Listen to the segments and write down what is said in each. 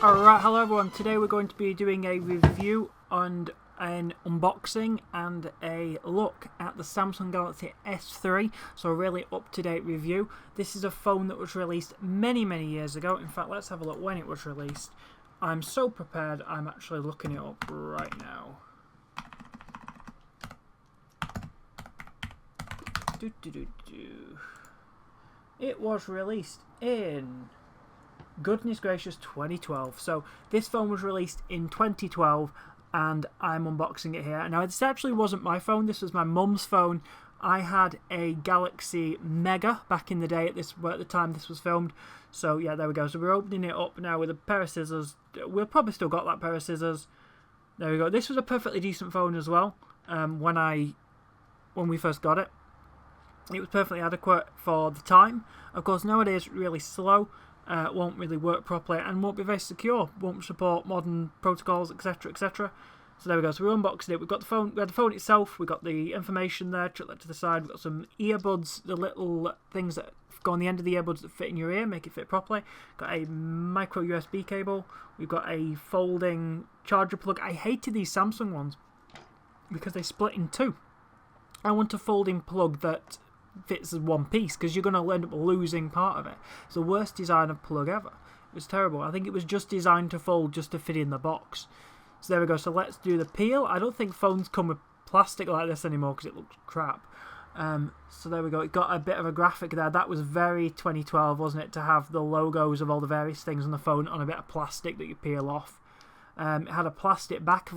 Alright, hello everyone. Today we're going to be doing a review and an unboxing and a look at the Samsung Galaxy S3, so a really up-to-date review. This is a phone that was released many years ago. In fact, let's have a look when it was released. I'm so prepared, I'm actually looking it up right now. It was released in, goodness gracious, 2012. So this phone was released in 2012 and I'm unboxing it here. Now this actually wasn't my phone, this was my mum's phone. I had a Galaxy Mega back in the day at the time this was filmed. So yeah, there we go. So we're opening it up now with a pair of scissors. We've probably still got that pair of scissors. There we go. This was a perfectly decent phone as well. When we first got it, it was perfectly adequate for the time. Of course, nowadays really slow. Won't really work properly and won't be very secure, won't support modern protocols, etc, etc. So there we go. So we unboxed it. We've got the phone. We had the phone itself. We got the information there. Chuck that to the side. We've got some earbuds, the little things that go on the end of the earbuds that fit in your ear, make it fit properly. Got a micro USB cable. We've got a folding charger plug. I hated these Samsung ones because they split in two. I want a folding plug that fits as one piece because you're going to end up losing part of it. It's the worst design of plug ever. It was terrible. I think it was just designed to fold just to fit in the box. So there we go. So let's do the peel. I don't think phones come with plastic like this anymore because it looks crap. So there we go. It got a bit of a graphic there. That was very 2012, wasn't it? To have the logos of all the various things on the phone on a bit of plastic that you peel off. It had a plastic back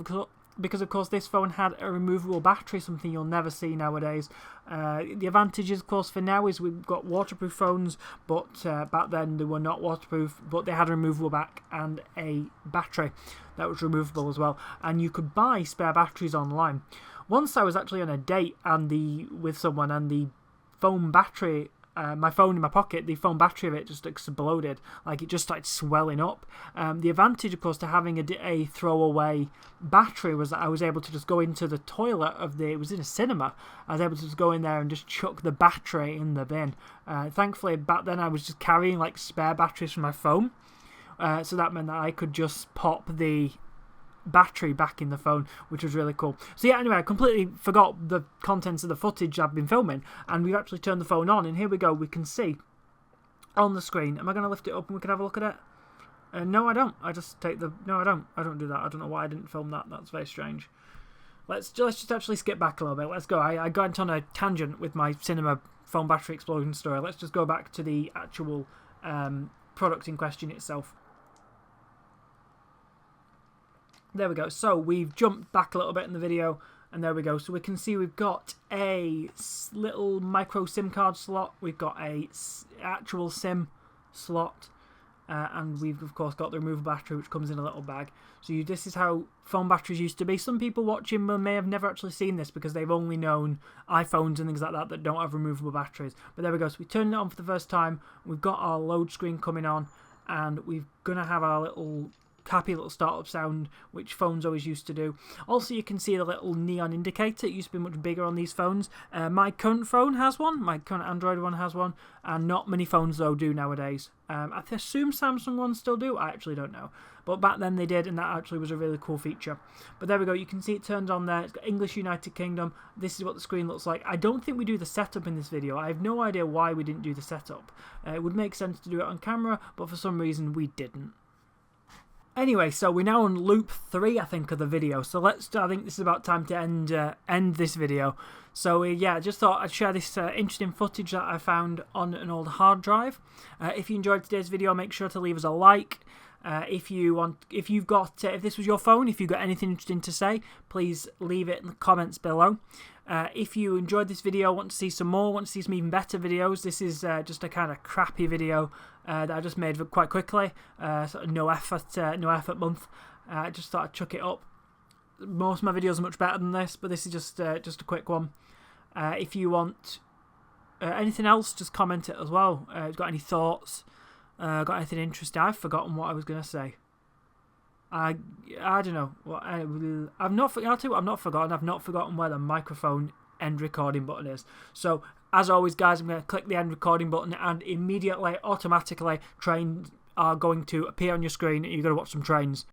because of course this phone had a removable battery, something you'll never see nowadays. The advantages, of course, for now is we've got waterproof phones, but back then they were not waterproof, but they had a removable back and a battery that was removable as well, and you could buy spare batteries online. Once I was actually on a date with someone, and the phone battery, my phone in my pocket, the phone battery of it just exploded. Like, it just started swelling up. The advantage, of course, to having a throwaway battery was that I was able to just go into the toilet it was in a cinema. I was able to just go in there and just chuck the battery in the bin. Thankfully, back then I was just carrying like spare batteries from my phone. So that meant that I could just pop the battery back in the phone, which was really cool. So yeah, anyway, I completely forgot the contents of the footage I've been filming, and we've actually turned the phone on, and here we go. We can see on the screen. Am I going to lift it up and we can have a look at it? No, I don't. I just take the... No, I don't. I don't do that. I don't know why I didn't film that. That's very strange. Let's just actually skip back a little bit. Let's go. I got on a tangent with my cinema phone battery explosion story. Let's just go back to the actual product in question itself. There we go. So we've jumped back a little bit in the video, and there we go. So we can see we've got a little micro SIM card slot. We've got a actual SIM slot, and we've of course got the removable battery, which comes in a little bag. So this is how phone batteries used to be. Some people watching may have never actually seen this because they've only known iPhones and things like that don't have removable batteries. But there we go. So we turned it on for the first time. We've got our load screen coming on, and we're gonna have our little happy little startup sound, which phones always used to do. Also, you can see the little neon indicator. It used to be much bigger on these phones. My current phone has one. My current Android one has one, and not many phones though do nowadays. I assume Samsung ones still do. I actually don't know, but back then they did, and that actually was a really cool feature. But there we go. You can see it turns on there. It's got English United Kingdom. This is what the screen looks like. I don't think we do the setup in this video. I have no idea why we didn't do the setup. It would make sense to do it on camera, but for some reason we didn't. Anyway, so we're now on loop 3, I think, of the video. So I think this is about time to end this video. So yeah, I just thought I'd share this interesting footage that I found on an old hard drive. If you enjoyed today's video, make sure to leave us a like. If this was your phone, if you've got anything interesting to say, please leave it in the comments below. If you enjoyed this video, want to see some more, want to see some even better videos, this is just a kind of crappy video that I just made quite quickly, sort of no effort month. I just thought I'd chuck it up. Most of my videos are much better than this, but this is just a quick one. If you want anything else, just comment it as well. If you've got any thoughts, got anything interesting, I've forgotten what I was going to say. I don't know. I've not forgotten. I've not forgotten where the microphone end recording button is. So as always, guys, I'm going to click the end recording button and immediately, automatically try and are going to appear on your screen and you're going to watch some trains.